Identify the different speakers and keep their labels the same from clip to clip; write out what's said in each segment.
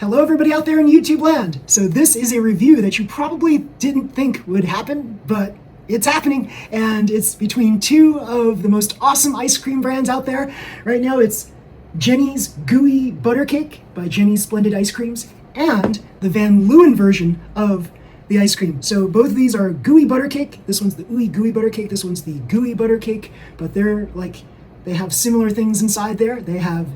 Speaker 1: Hello everybody out there in YouTube land! So this is a review that you probably didn't think would happen, but it's happening, and it's between two of the most awesome ice cream brands out there. Right now it's Jeni's Gooey Buttercake by Jeni's Splendid Ice Creams and the Van Leeuwen version of the ice cream. So both of these are Gooey Buttercake. This one's the Ooey Gooey Buttercake, this one's the Gooey Buttercake, but they have similar things inside there. They have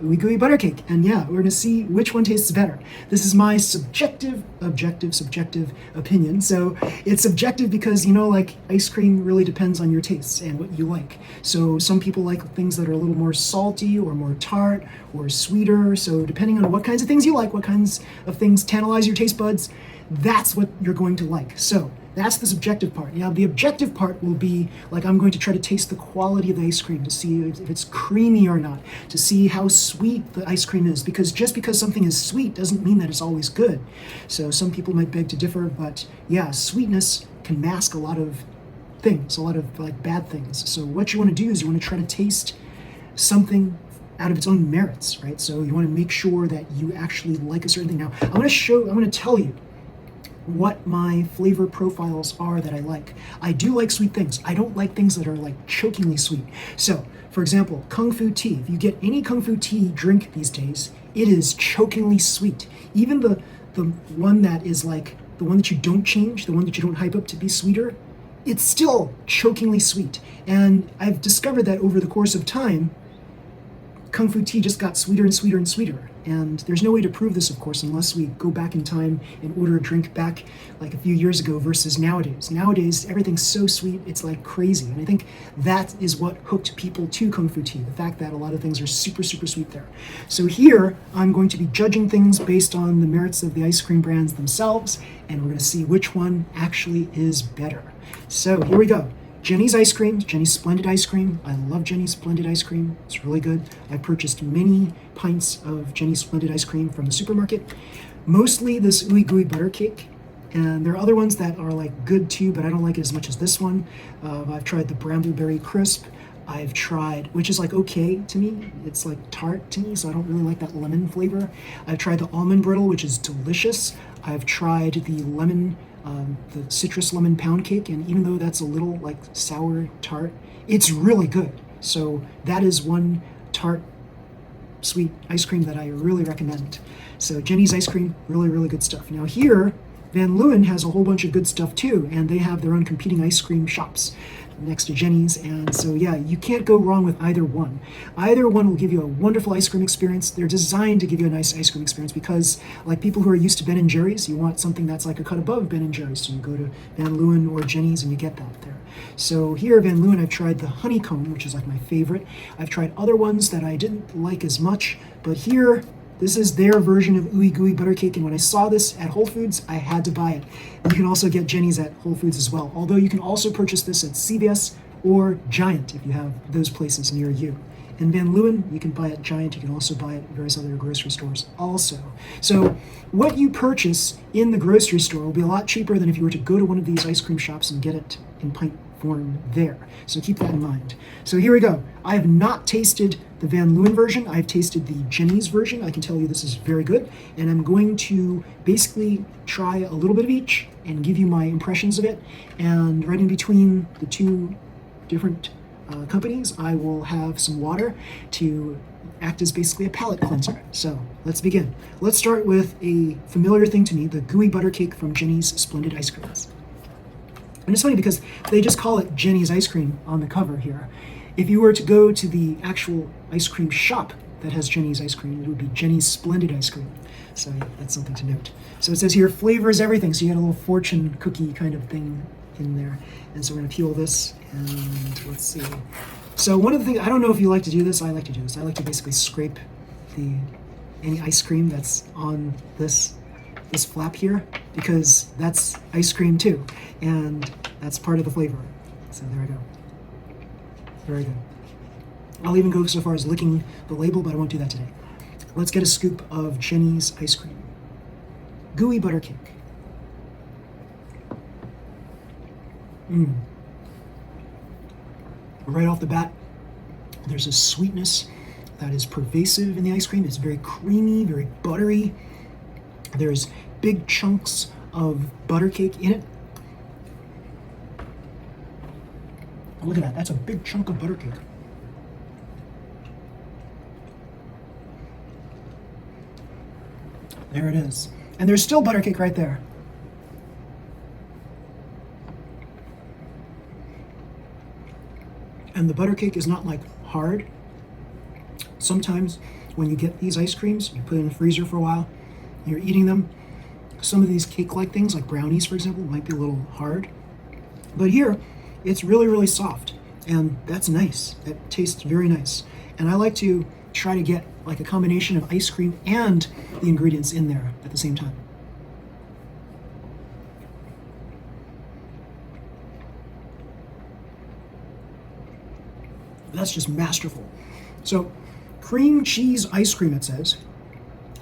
Speaker 1: Ooey Gooey Buttercake, and yeah, we're gonna see which one tastes better. This is my subjective opinion. So it's subjective because, like, ice cream really depends on your tastes and what you like. So some people like things that are a little more salty or more tart or sweeter. So depending on what kinds of things you like, what kinds of things tantalize your taste buds, that's what you're going to like. So that's the subjective part. Now, the objective part will be, like, I'm going to try to taste the quality of the ice cream to see if it's creamy or not, to see how sweet the ice cream is, because just because something is sweet doesn't mean that it's always good. So some people might beg to differ, but yeah, sweetness can mask a lot of things, a lot of bad things. So what you want to do is you want to try to taste something out of its own merits, right? So you want to make sure that you actually like a certain thing. Now, I'm going to tell you what my flavor profiles are that I like. I do like sweet things. I don't like things that are chokingly sweet. So, for example, Kung Fu tea. If you get any Kung Fu tea drink these days, it is chokingly sweet. Even the one that is the one that you don't change, the one that you don't hype up to be sweeter, it's still chokingly sweet. And I've discovered that over the course of time, Kung Fu tea just got sweeter and sweeter and sweeter. And there's no way to prove this, of course, unless we go back in time and order a drink back a few years ago versus nowadays. Nowadays, everything's so sweet, it's crazy. And I think that is what hooked people to Kung Fu tea, the fact that a lot of things are super, super sweet there. So here, I'm going to be judging things based on the merits of the ice cream brands themselves, and we're going to see which one actually is better. So here we go. Jeni's ice cream, Jeni's Splendid Ice Cream. I love Jeni's Splendid Ice Cream. It's really good. I purchased many pints of Jeni's Splendid Ice Cream from the supermarket. Mostly this Ooey Gooey Buttercake. And there are other ones that are good too, but I don't like it as much as this one. I've tried the Brambleberry Crisp. I've tried, which is okay to me. It's tart to me, so I don't really like that lemon flavor. I've tried the Almond Brittle, which is delicious. I've tried the the citrus lemon pound cake, and even though that's a little sour tart, it's really good. So that is one tart sweet ice cream that I really recommend. So Jeni's ice cream, really, really good stuff. Now here, Van Leeuwen has a whole bunch of good stuff too, and they have their own competing ice cream shops next to Jeni's, and so yeah, you can't go wrong with either one. Either one will give you a wonderful ice cream experience. They're designed to give you a nice ice cream experience because, people who are used to Ben & Jerry's, you want something that's a cut above Ben & Jerry's, so you go to Van Leeuwen or Jeni's and you get that there. So here, Van Leeuwen, I've tried the honeycomb, which is my favorite. I've tried other ones that I didn't like as much, but here, this is their version of Ooey Gooey Buttercake, and when I saw this at Whole Foods, I had to buy it. You can also get Jeni's at Whole Foods as well, although you can also purchase this at CVS or Giant if you have those places near you. And Van Leeuwen, you can buy at Giant. You can also buy it at various other grocery stores also. So what you purchase in the grocery store will be a lot cheaper than if you were to go to one of these ice cream shops and get it in pint form there. So keep that in mind. So here we go. I have not tasted the Van Leeuwen version. I've tasted the Jeni's version. I can tell you this is very good. And I'm going to basically try a little bit of each and give you my impressions of it. And right in between the two different companies, I will have some water to act as basically a palate cleanser. So let's begin. Let's start with a familiar thing to me, the Gooey Buttercake from Jeni's Splendid Ice Creams. And it's funny because they just call it Jeni's ice cream on the cover here. If you were to go to the actual ice cream shop that has Jeni's ice cream, it would be Jeni's Splendid Ice Cream. So that's something to note. So it says here, flavors everything. So you get a little fortune cookie kind of thing in there. And so we're gonna peel this and let's see. So one of the things, I don't know if you like to do this, I like to do this. I like to basically scrape any ice cream that's on this flap here, because that's ice cream too, and that's part of the flavor. So there we go. Very good. I'll even go so far as licking the label, but I won't do that today. Let's get a scoop of Jeni's ice cream. Gooey Buttercake. Right off the bat, there's a sweetness that is pervasive in the ice cream. It's very creamy, very buttery. There's big chunks of buttercake in it. Look at that, that's a big chunk of buttercake. There it is. And there's still buttercake right there. And the buttercake is not like hard. Sometimes when you get these ice creams, you put it in the freezer for a while, you're eating them. Some of these cake-like things, like brownies, for example, might be a little hard. But here, it's really, really soft. And that's nice. It tastes very nice. And I like to try to get like a combination of ice cream and the ingredients in there at the same time. That's just masterful. So, cream cheese ice cream, it says,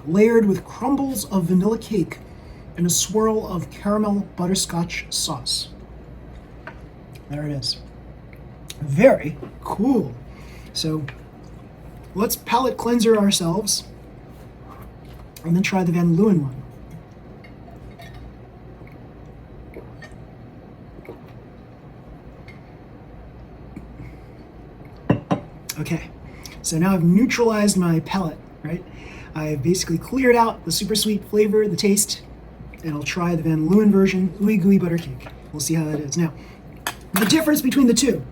Speaker 1: layered with crumbles of vanilla cake and a swirl of caramel butterscotch sauce. There it is. Very cool. So, let's palate cleanser ourselves and then try the Van Leeuwen one. Okay, so now I've neutralized my palate, right? I've basically cleared out the super sweet flavor, the taste, and I'll try the Van Leeuwen version, Ooey Gooey Buttercake. We'll see how that is. Now, the difference between the two,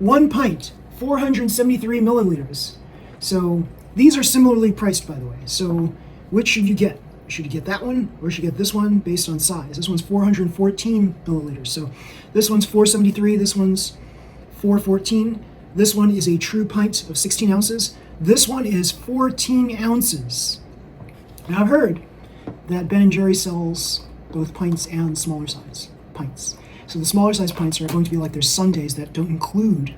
Speaker 1: 1 pint, 473 milliliters. So these are similarly priced, by the way. So which should you get? Should you get that one or should you get this one based on size? This one's 414 milliliters. So this one's 473, this one's 414. This one is a true pint of 16 ounces. This one is 14 ounces. Now I've heard that Ben & Jerry sells both pints and smaller size pints. So the smaller size pints are going to be like their sundaes that don't include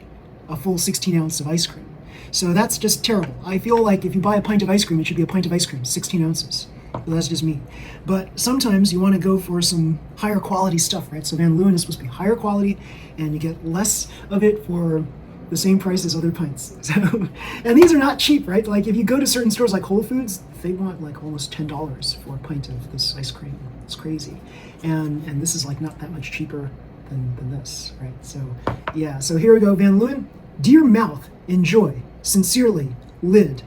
Speaker 1: a full 16 ounce of ice cream. So that's just terrible. I feel like if you buy a pint of ice cream, it should be a pint of ice cream, 16 ounces. But that's just me. But sometimes you want to go for some higher quality stuff, right? So Van Leeuwen is supposed to be higher quality, and you get less of it for the same price as other pints. So, and these are not cheap, right? Like if you go to certain stores like Whole Foods, they want like almost $10 for a pint of this ice cream. It's crazy. And this is like not that much cheaper than this, right? So yeah, so here we go, Van Leeuwen. Dear mouth, enjoy. Sincerely, Lid.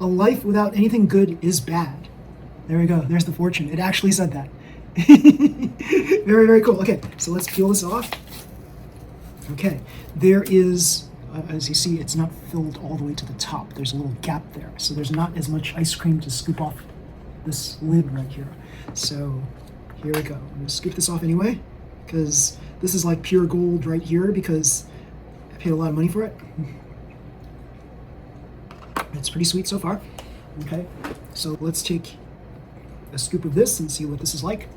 Speaker 1: A life without anything good is bad. There we go, there's the fortune. It actually said that. Very, very cool. Okay, so let's peel this off. Okay, there is, as you see, it's not filled all the way to the top. There's a little gap there. So there's not as much ice cream to scoop off this lid right here. So here we go. I'm gonna scoop this off anyway, because this is like pure gold right here because I paid a lot of money for it. It's pretty sweet so far. Okay, so let's take a scoop of this and see what this is like.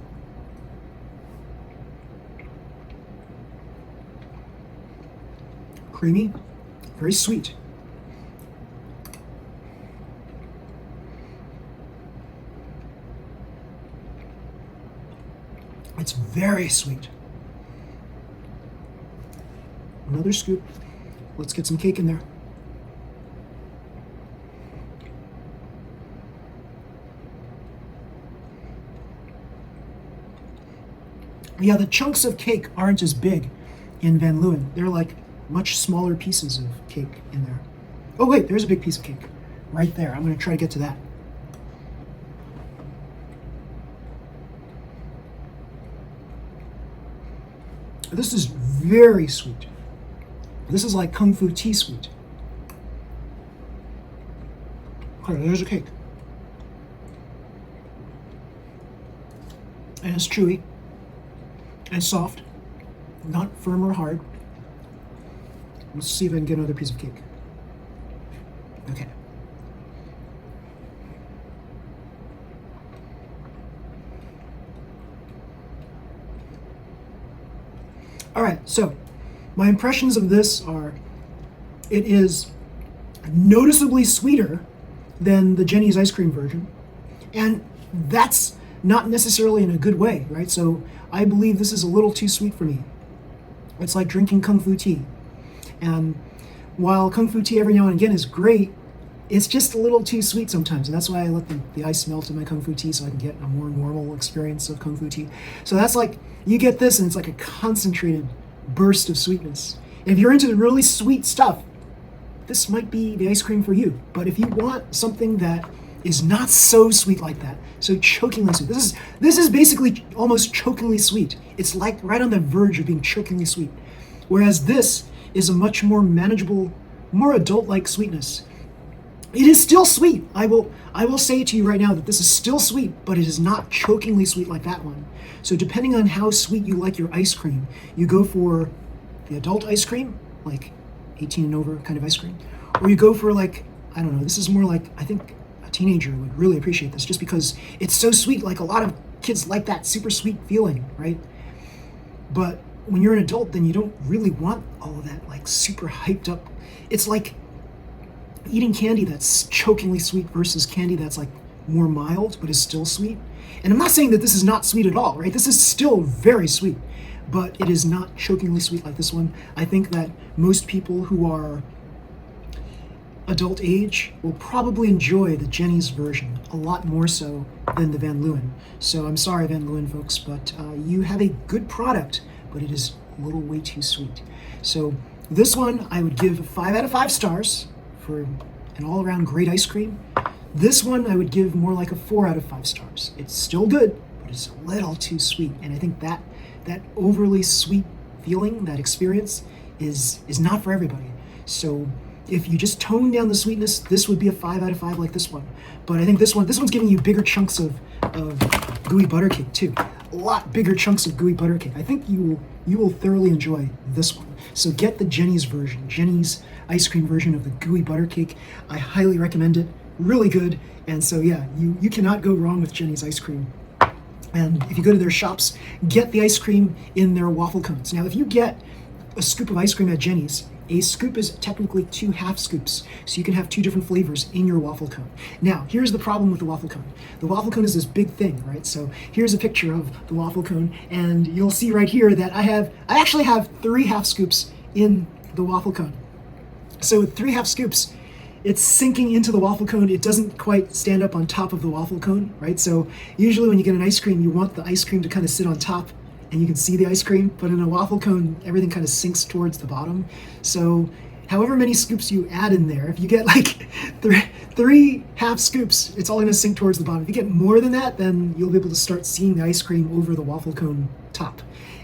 Speaker 1: Creamy, very sweet. It's very sweet. Another scoop. Let's get some cake in there. Yeah, the chunks of cake aren't as big in Van Leeuwen. They're like much smaller pieces of cake in there. Oh wait, there's a big piece of cake right there. I'm going to try to get to that. This is very sweet. This is like Kung Fu tea sweet. Okay, there's a cake. And it's chewy. And soft. Not firm or hard. Let's see if I can get another piece of cake. Okay. All right, so my impressions of this are, it is noticeably sweeter than the Jeni's ice cream version. And that's not necessarily in a good way, right? So I believe this is a little too sweet for me. It's like drinking Kung Fu tea. And while Kung Fu tea every now and again is great, it's just a little too sweet sometimes, and that's why I let the ice melt in my Kung Fu tea so I can get a more normal experience of Kung Fu tea. So that's like, you get this and it's like a concentrated burst of sweetness. And if you're into the really sweet stuff, this might be the ice cream for you. But if you want something that is not so sweet like that, so chokingly sweet, this is basically almost chokingly sweet. It's like right on the verge of being chokingly sweet. Whereas this is a much more manageable, more adult-like sweetness. It is still sweet. I will say to you right now that this is still sweet, but it is not chokingly sweet like that one. So depending on how sweet you like your ice cream, you go for the adult ice cream, like 18 and over kind of ice cream, or you go for like, I don't know, this is more like, I think a teenager would really appreciate this just because it's so sweet. Like a lot of kids like that super sweet feeling, right? But when you're an adult, then you don't really want all of that like super hyped up. It's like eating candy that's chokingly sweet versus candy that's like more mild but is still sweet. And I'm not saying that this is not sweet at all, right? This is still very sweet, but it is not chokingly sweet like this one. I think that most people who are adult age will probably enjoy the Jeni's version a lot more so than the Van Leeuwen. So I'm sorry, Van Leeuwen folks, but you have a good product, but it is a little way too sweet. So this one I would give 5 out of 5 stars for an all-around great ice cream. This one I would give more like a 4 out of 5 stars. It's still good, but it's a little too sweet. And I think that overly sweet feeling, that experience, is not for everybody. So if you just tone down the sweetness, this would be a 5 out of 5 like this one. But I think this one's giving you bigger chunks of gooey buttercake too. A lot bigger chunks of gooey buttercake. I think you will thoroughly enjoy this one. So get the Jeni's version, Jeni's ice cream version of the gooey buttercake. I highly recommend it. Really good. And so yeah, you cannot go wrong with Jeni's ice cream. And if you go to their shops, get the ice cream in their waffle cones. Now, if you get a scoop of ice cream at Jeni's, a scoop is technically 2 half scoops, so you can have 2 different flavors in your waffle cone. Now, here's the problem with the waffle cone. The waffle cone is this big thing, right? So here's a picture of the waffle cone, and you'll see right here that I actually have 3 half scoops in the waffle cone. So with 3 half scoops, it's sinking into the waffle cone. It doesn't quite stand up on top of the waffle cone, right? So usually when you get an ice cream, you want the ice cream to kind of sit on top and you can see the ice cream, but in a waffle cone, everything kind of sinks towards the bottom. So however many scoops you add in there, if you get like 3 half scoops, it's all gonna sink towards the bottom. If you get more than that, then you'll be able to start seeing the ice cream over the waffle cone top.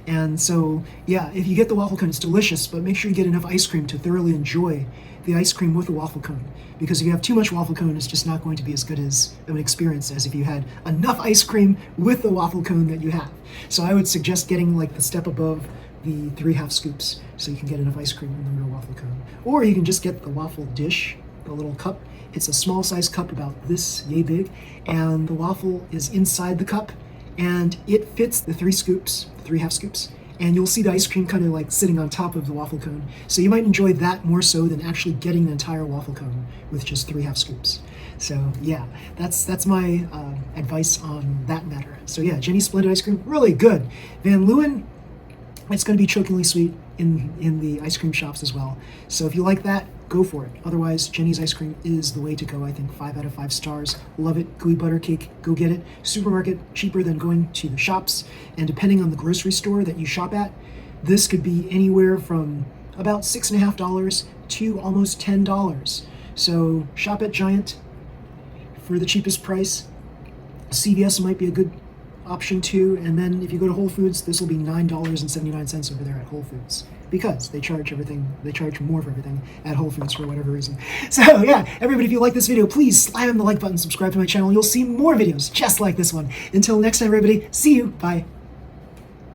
Speaker 1: And so, yeah, if you get the waffle cone, it's delicious, but make sure you get enough ice cream to thoroughly enjoy the ice cream with the waffle cone. Because if you have too much waffle cone, it's just not going to be as good as of an experience as if you had enough ice cream with the waffle cone that you have. So I would suggest getting like the step above the 3 half scoops so you can get enough ice cream in the real waffle cone. Or you can just get the waffle dish, the little cup. It's a small size cup about this yay big, and the waffle is inside the cup, and it fits the 3 scoops, 3 half scoops, and you'll see the ice cream kind of like sitting on top of the waffle cone. So you might enjoy that more so than actually getting the entire waffle cone with just 3 half scoops. So yeah, that's my advice on that matter. So yeah, Jeni's Splendid Ice Cream, really good. Van Leeuwen, it's going to be chokingly sweet in the ice cream shops as well. So if you like that, go for it. Otherwise, Jeni's ice cream is the way to go. I think 5 out of 5 stars. Love it. Gooey butter cake, go get it. Supermarket, cheaper than going to the shops. And depending on the grocery store that you shop at, this could be anywhere from about $6.50 to almost $10. So shop at Giant for the cheapest price. CVS might be a good option too. And then if you go to Whole Foods, this will be $9.79 over there at Whole Foods, because they charge more for everything at Whole Foods for whatever reason. So yeah, everybody, if you like this video, please slam the like button, subscribe to my channel. You'll see more videos just like this one. Until next time, everybody, see you. Bye.